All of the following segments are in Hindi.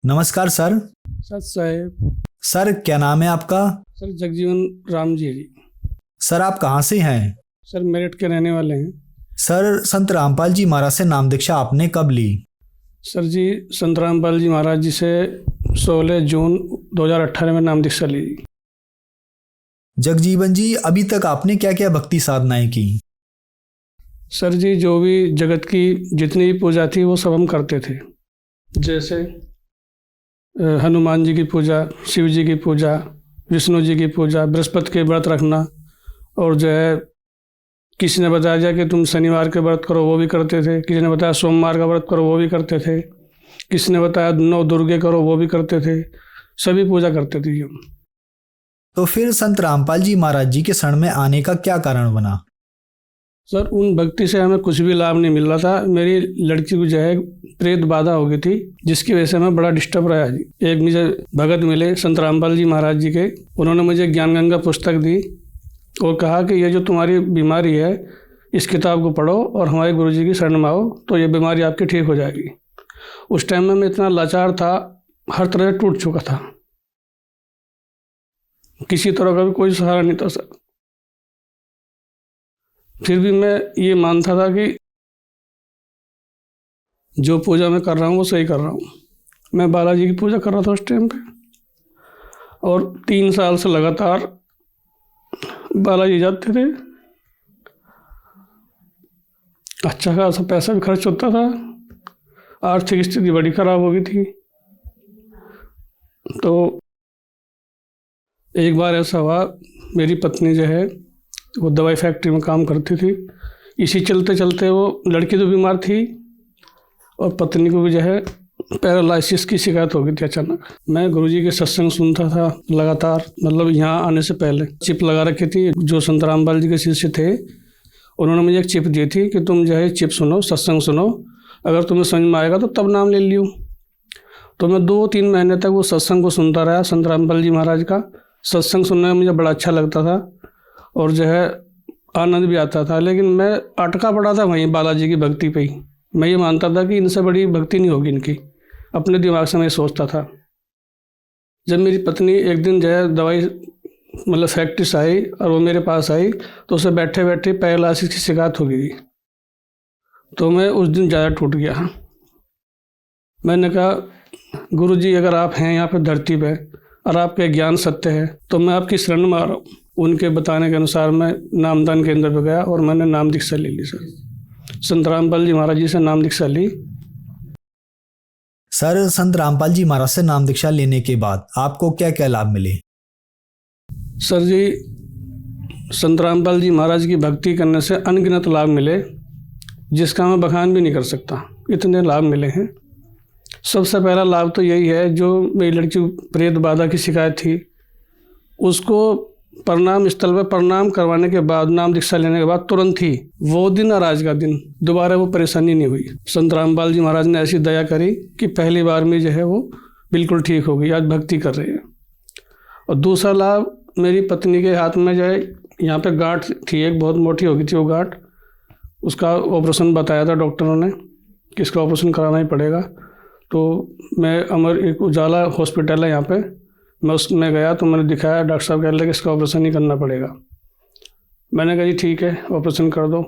नमस्कार सर। सत साहेब। सर क्या नाम है आपका? सर जगजीवन राम जी है जी। सर आप कहाँ से हैं? सर मेरठ के रहने वाले हैं। सर संत रामपाल जी महाराज से नाम दीक्षा आपने कब ली? सर जी संत रामपाल जी महाराज जी से 16 जून 2018 में नाम दीक्षा ली। जगजीवन जी अभी तक आपने क्या क्या भक्ति साधनाएं की? सर जी जो भी जगत की जितनी भी पूजा थी वो सब हम करते थे। जैसे हनुमान जी की पूजा, शिव जी की पूजा, विष्णु जी की पूजा, बृहस्पति के व्रत रखना, और जो है किसी ने बताया जाए कि तुम शनिवार के व्रत करो, वो भी करते थे। किसी ने बताया सोमवार का व्रत करो, वो भी करते थे। किसी ने बताया 9 दुर्गे करो, वो भी करते थे। सभी पूजा करते थे हम। तो फिर संत रामपाल जी महाराज जी के शरण में आने का क्या कारण बना? सर उन भक्ति से हमें कुछ भी लाभ नहीं मिल रहा था। मेरी लड़की को जो है प्रेत बाधा हो गई थी, जिसकी वजह से मैं बड़ा डिस्टर्ब रहा जी। एक मुझे भगत मिले संत रामपाल जी महाराज जी के, उन्होंने मुझे ज्ञान गंगा पुस्तक दी और कहा कि ये जो तुम्हारी बीमारी है इस किताब को पढ़ो और हमारे गुरु जी की शरण में आओ तो ये बीमारी आपकी ठीक हो जाएगी। उस टाइम में मैं इतना लाचार था, हर तरह से टूट चुका था, किसी तरह का भी कोई सहारा नहीं था सर। फिर भी मैं ये मानता था कि जो पूजा मैं कर रहा हूँ वो सही कर रहा हूँ। मैं बालाजी की पूजा कर रहा था उस टाइम पे, और 3 साल से लगातार बालाजी जाते थे। अच्छा खासा पैसा भी खर्च होता था, आर्थिक स्थिति बड़ी खराब हो गई थी। तो एक बार ऐसा हुआ, मेरी पत्नी जो है वो दवाई फैक्ट्री में काम करती थी। इसी चलते चलते वो लड़की तो बीमार थी और पत्नी को भी जो है पैरालिसिस की शिकायत हो गई थी अचानक। मैं गुरुजी के सत्संग सुनता था लगातार, मतलब यहाँ आने से पहले चिप लगा रखी थी। जो संत रामपाल जी के शिष्य थे उन्होंने मुझे एक चिप दी थी कि तुम जो है चिप सुनो, सत्संग सुनो, अगर तुम्हें समझ में आएगा तो तब नाम ले लियो। तो मैं 2-3 महीने तक वो सत्संग को सुनता रहा। संत रामपाल जी महाराज का सत्संग सुनने में मुझे बड़ा अच्छा लगता था और जो है आनंद भी आता था, लेकिन मैं अटका पड़ा था वहीं बालाजी की भक्ति पे ही। मैं ये मानता था कि इनसे बड़ी भक्ति नहीं होगी इनकी, अपने दिमाग से मैं सोचता था। जब मेरी पत्नी एक दिन जो है दवाई मतलब फैक्ट्री से आई और वो मेरे पास आई तो उसे बैठे बैठे पैरालिसिस की शिकायत हो गई। तो मैं उस दिन ज़्यादा टूट गया। मैंने कहा गुरुजी अगर आप हैं यहाँ पे धरती पे और आपके ज्ञान सत्य है तो मैं आपकी शरण में आ रहा हूँ। उनके बताने के अनुसार मैं नामदान केंद्र पर गया और मैंने नाम दीक्षा ले ली सर। संत रामपाल जी महाराज जी से नाम दीक्षा ली। सर संत रामपाल जी महाराज से नाम दीक्षा लेने के बाद आपको क्या क्या लाभ मिले? सर जी संत रामपाल जी महाराज की भक्ति करने से अनगिनत लाभ मिले, जिसका मैं बखान भी नहीं कर सकता। इतने लाभ मिले हैं। सबसे पहला लाभ तो यही है, जो मेरी लड़की प्रेत बाधा की शिकायत थी उसको प्रणाम स्थल पर प्रणाम करवाने के बाद, नाम दीक्षा लेने के बाद तुरंत ही वो दिन और आज का दिन दोबारा वो परेशानी नहीं हुई। संत रामपाल जी महाराज ने ऐसी दया करी कि पहली बार में जो है वो बिल्कुल ठीक हो गई, आज भक्ति कर रही है। और दूसरा लाभ, मेरी पत्नी के हाथ में जो है यहाँ पे गांठ थी, एक बहुत मोटी हो गई थी वो गांठ। उसका ऑपरेशन बताया था डॉक्टरों ने कि इसका ऑपरेशन कराना ही पड़ेगा। तो मैं अमर एक उजाला हॉस्पिटल है यहाँ पे, मैं उसमें गया तो मैंने दिखाया, डॉक्टर साहब कह रहे कि इसका ऑपरेशन ही करना पड़ेगा। मैंने कहा जी ठीक है ऑपरेशन कर दो।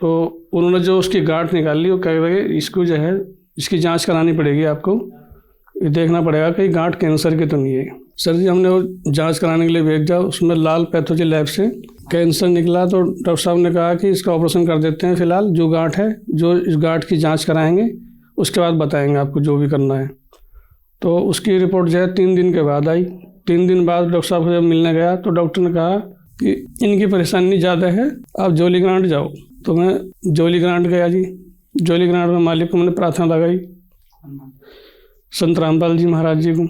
तो उन्होंने जो उसकी गांठ निकाली वो कह रहे इसको जो है इसकी जांच करानी पड़ेगी, आपको ये देखना पड़ेगा कि गांठ कैंसर की तो नहीं है। सर जी हमने वो जांच कराने के लिए भेजा, उसमें लाल पैथोलॉजी लैब से कैंसर निकला। तो डॉक्टर साहब ने कहा कि इसका ऑपरेशन कर देते हैं फिलहाल, जो गांठ है जो इस गांठ की जाँच कराएँगे उसके बाद बताएँगे आपको जो भी करना है। तो उसकी रिपोर्ट जो है 3 दिन के बाद आई। 3 दिन बाद डॉक्टर साहब को जब मिलने गया तो डॉक्टर ने कहा कि इनकी परेशानी ज़्यादा है, आप जोली ग्रांट जाओ। तो मैं जोली ग्रांट गया जी। जोली ग्रांट में मालिक को मैंने प्रार्थना लगाई, संत रामपाल जी महाराज जी को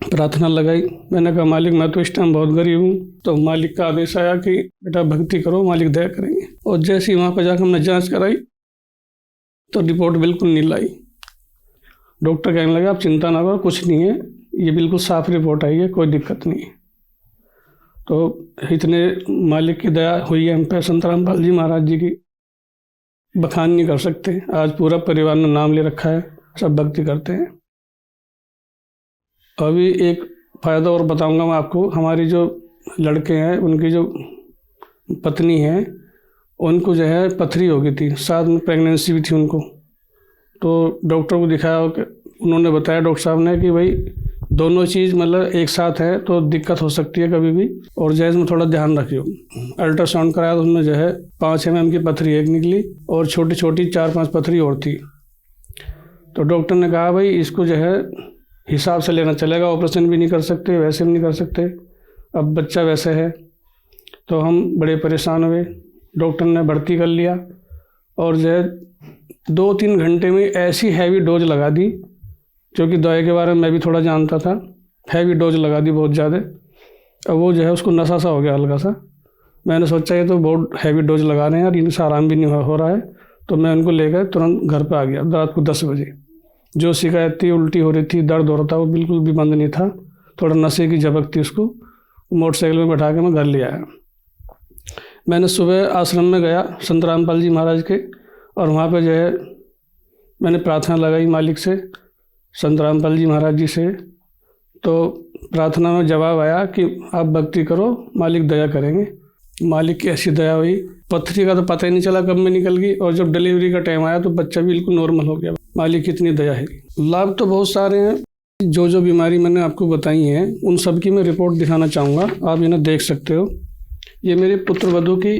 प्रार्थना लगाई। मैंने कहा मालिक मैं तो इस टाइम बहुत गरीब हूँ। तो मालिक का आदेश आया कि बेटा भक्ति करो, मालिक दया करेंगे। और जैसे ही वहाँ पर जाकर हमने जाँच कराई तो रिपोर्ट बिल्कुल नील आई। डॉक्टर कहने लगे आप चिंता ना करो, कुछ नहीं है, ये बिल्कुल साफ रिपोर्ट आई है, कोई दिक्कत नहीं है। तो इतने मालिक की दया हुई है हम पे, संत रामपाल जी महाराज जी की बखान नहीं कर सकते। आज पूरा परिवार ने नाम ले रखा है, सब भक्ति करते हैं। अभी एक फ़ायदा और बताऊंगा मैं आपको। हमारी जो लड़के हैं, उनकी जो पत्नी है, उनको जो है पथरी हो गई थी, साथ में प्रेगनेंसी भी थी उनको। तो डॉक्टर को दिखाया, उन्होंने बताया डॉक्टर साहब ने कि भाई दोनों चीज़ मतलब एक साथ है तो दिक्कत हो सकती है कभी भी, और जैसे में थोड़ा ध्यान रखियो। अल्ट्रासाउंड कराया तो उसमें जो है 5 mm की पथरी एक निकली और छोटी छोटी 4-5 पथरी और थी। तो डॉक्टर ने कहा भाई इसको जो है हिसाब से लेना चलेगा, ऑपरेशन भी नहीं कर सकते, वैसे भी नहीं कर सकते, अब बच्चा वैसे है। तो हम बड़े परेशान हुए, डॉक्टर ने भर्ती कर लिया और जो है 2-3 घंटे में ऐसी हैवी डोज लगा दी, क्योंकि दवाई के बारे में मैं भी थोड़ा जानता था। हैवी डोज लगा दी बहुत ज़्यादा। अब वो जो है उसको नशा सा हो गया हल्का सा। मैंने सोचा ये तो बहुत हैवी डोज लगा रहे हैं और इनसे आराम भी नहीं हो रहा है, तो मैं उनको लेकर तुरंत घर पे आ गया रात को 10 बजे। जो शिकायत थी, उल्टी हो रही थी, दर्द हो रहा था, वो बिल्कुल भी बंद नहीं था। थोड़ा नशे की झपक थी उसको। मोटरसाइकिल में बैठा के मैं घर ले आया। मैंने सुबह आश्रम में गया संत रामपाल जी महाराज के, और वहाँ पे जो है मैंने प्रार्थना लगाई मालिक से, संत रामपाल जी महाराज जी से। तो प्रार्थना में जवाब आया कि आप भक्ति करो, मालिक दया करेंगे। मालिक की ऐसी दया हुई, पथरी का तो पता ही नहीं चला कब में निकल गई, और जब डिलीवरी का टाइम आया तो बच्चा बिल्कुल नॉर्मल हो गया। मालिक की इतनी दया है। लाभ तो बहुत सारे हैं। जो जो बीमारी मैंने आपको बताई हैं उन सब की मैं रिपोर्ट दिखाना चाहूँगा, आप इन्हें देख सकते हो। ये मेरे पुत्र वधू की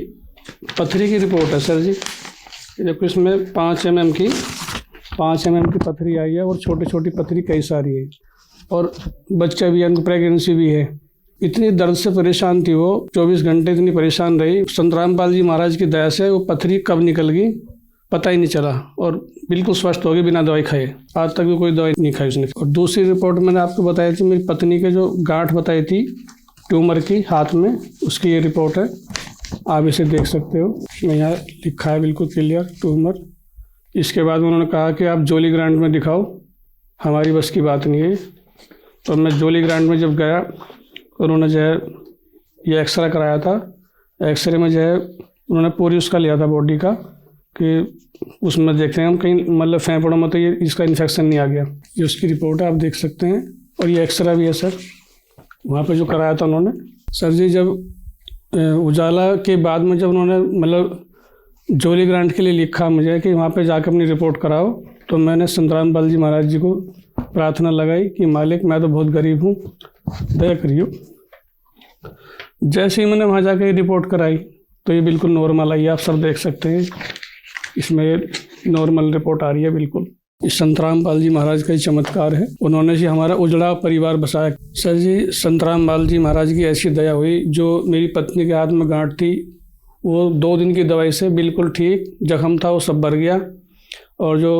पथरी की रिपोर्ट है सर जी। देखो इसमें 5 mm की पथरी आई है, और छोटी छोटी पथरी कई सारी है, और बच्चा भी है, उनको प्रेगनेंसी भी है। इतनी दर्द से परेशान थी वो, 24 घंटे इतनी परेशान रही। संत रामपाल जी महाराज की दया से वो पथरी कब निकल गई पता ही नहीं चला, और बिल्कुल स्वस्थ हो गई बिना दवाई खाए। आज तक भी कोई दवाई नहीं खाई उसने। और दूसरी रिपोर्ट मैंने आपको बताई थी, मेरी पत्नी के जो गांठ बताई थी ट्यूमर की हाथ में, उसकी ये रिपोर्ट है। आप इसे देख सकते हो, यहाँ लिखा है बिल्कुल क्लियर ट्यूमर। इसके बाद उन्होंने कहा कि आप जोली ग्रांट में दिखाओ, हमारी बस की बात नहीं है। तो मैं जोली ग्रांट में जब गया, उन्होंने जो है ये एक्सरे कराया था। एक्सरे में जो है उन्होंने पूरी उसका लिया था बॉडी का, कि उसमें देखते हैं हम कहीं मतलब फेफड़ों में तो ये इसका इन्फेक्शन नहीं आ गया। ये उसकी रिपोर्ट है, आप देख सकते हैं। और ये एक्सरा भी है सर, वहाँ पे जो कराया था उन्होंने। सर जी जब उजाला के बाद में जब उन्होंने मतलब जोली ग्रांट के लिए लिखा मुझे कि वहाँ पे जाकर अपनी रिपोर्ट कराओ, तो मैंने संत रामपाल जी महाराज जी को प्रार्थना लगाई कि मालिक मैं तो बहुत गरीब हूँ, दया करियो। जैसे ही मैंने वहाँ जाकर रिपोर्ट कराई तो ये बिल्कुल नॉर्मल आई, आप सब देख सकते हैं। इसमें नॉर्मल रिपोर्ट आ रही है बिल्कुल। इस संत रामपाल जी महाराज का ही चमत्कार है, उन्होंने जी हमारा उजड़ा परिवार बसाया। सर जी संत रामपाल जी महाराज की ऐसी दया हुई, जो मेरी पत्नी के हाथ में गांठ थी वो 2 दिन की दवाई से बिल्कुल ठीक, जख्म था वो सब भर गया। और जो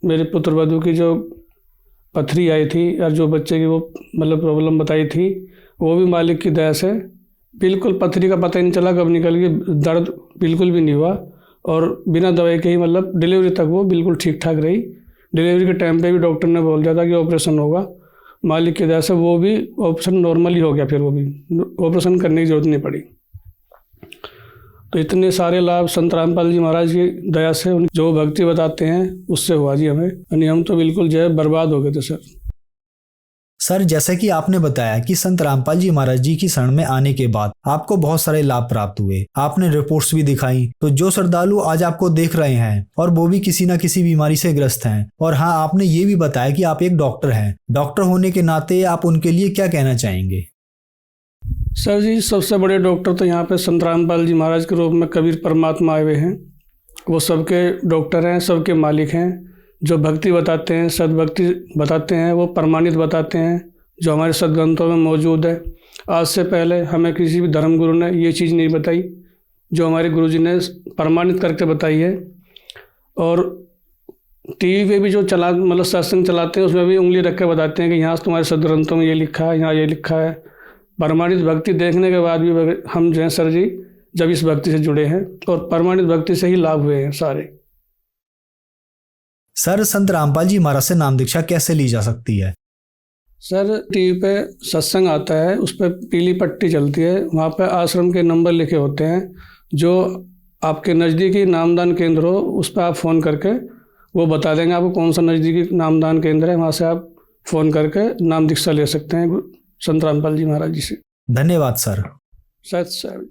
मेरे पुत्र वधू की जो पथरी आई थी और जो बच्चे की वो मतलब प्रॉब्लम बताई थी, वो भी मालिक की दया से बिल्कुल पथरी का पता ही नहीं चला कब निकल गई, दर्द बिल्कुल भी नहीं हुआ, और बिना दवाई के ही मतलब डिलीवरी तक वो बिल्कुल ठीक ठाक रही। डिलीवरी के टाइम पे भी डॉक्टर ने बोल दिया था कि ऑपरेशन होगा, मालिक की दया से वो भी ऑपरेशन नॉर्मली हो गया, फिर वो भी ऑपरेशन करने की जरूरत नहीं पड़ी। तो इतने सारे लाभ संत रामपाल जी महाराज की दया से, जो भक्ति बताते हैं उससे हुआ जी हमें, यानी हम तो बिल्कुल जो है बर्बाद हो गए थे सर। सर जैसे कि आपने बताया कि संत रामपाल जी महाराज जी की शरण में आने के बाद आपको बहुत सारे लाभ प्राप्त हुए, आपने रिपोर्ट्स भी दिखाई। तो जो श्रद्धालु आज आपको देख रहे हैं और वो भी किसी न किसी बीमारी से ग्रस्त हैं, और हाँ आपने ये भी बताया कि आप एक डॉक्टर हैं, डॉक्टर होने के नाते आप उनके लिए क्या कहना चाहेंगे? सर जी सबसे बड़े डॉक्टर तो यहाँ पे संत रामपाल जी महाराज के रूप में कबीर परमात्मा आए हुए हैं। वो सबके डॉक्टर हैं, सबके मालिक हैं। जो भक्ति बताते हैं, सद्भक्ति बताते हैं, वो प्रमाणित बताते हैं, जो हमारे सद्ग्रंथों में मौजूद है। आज से पहले हमें किसी भी धर्म गुरु ने ये चीज़ नहीं बताई, जो हमारे गुरुजी ने प्रमाणित करके बताई है। और टीवी पे भी जो मतलब सत्संग चलाते हैं, उसमें भी उंगली रख के बताते हैं कि यहाँ तुम्हारे सद्ग्रंथों में ये लिखा है, यहाँ ये लिखा है। प्रमाणित भक्ति देखने के बाद भी हम जो हैं सर जी जब इस भक्ति से जुड़े हैं, और प्रमाणित भक्ति से ही लाभ हुए हैं सारे। सर संत रामपाल जी महाराज से नाम दीक्षा कैसे ली जा सकती है? सर टीवी पे सत्संग आता है, उस पर पीली पट्टी चलती है, वहाँ पे आश्रम के नंबर लिखे होते हैं। जो आपके नज़दीकी नामदान केंद्र हो उस पर आप फ़ोन करके वो बता देंगे आपको कौन सा नज़दीकी नामदान केंद्र है, वहाँ से आप फ़ोन करके नाम दीक्षा ले सकते हैं संत रामपाल जी महाराज जी से। धन्यवाद सर। सत श्री अकाल।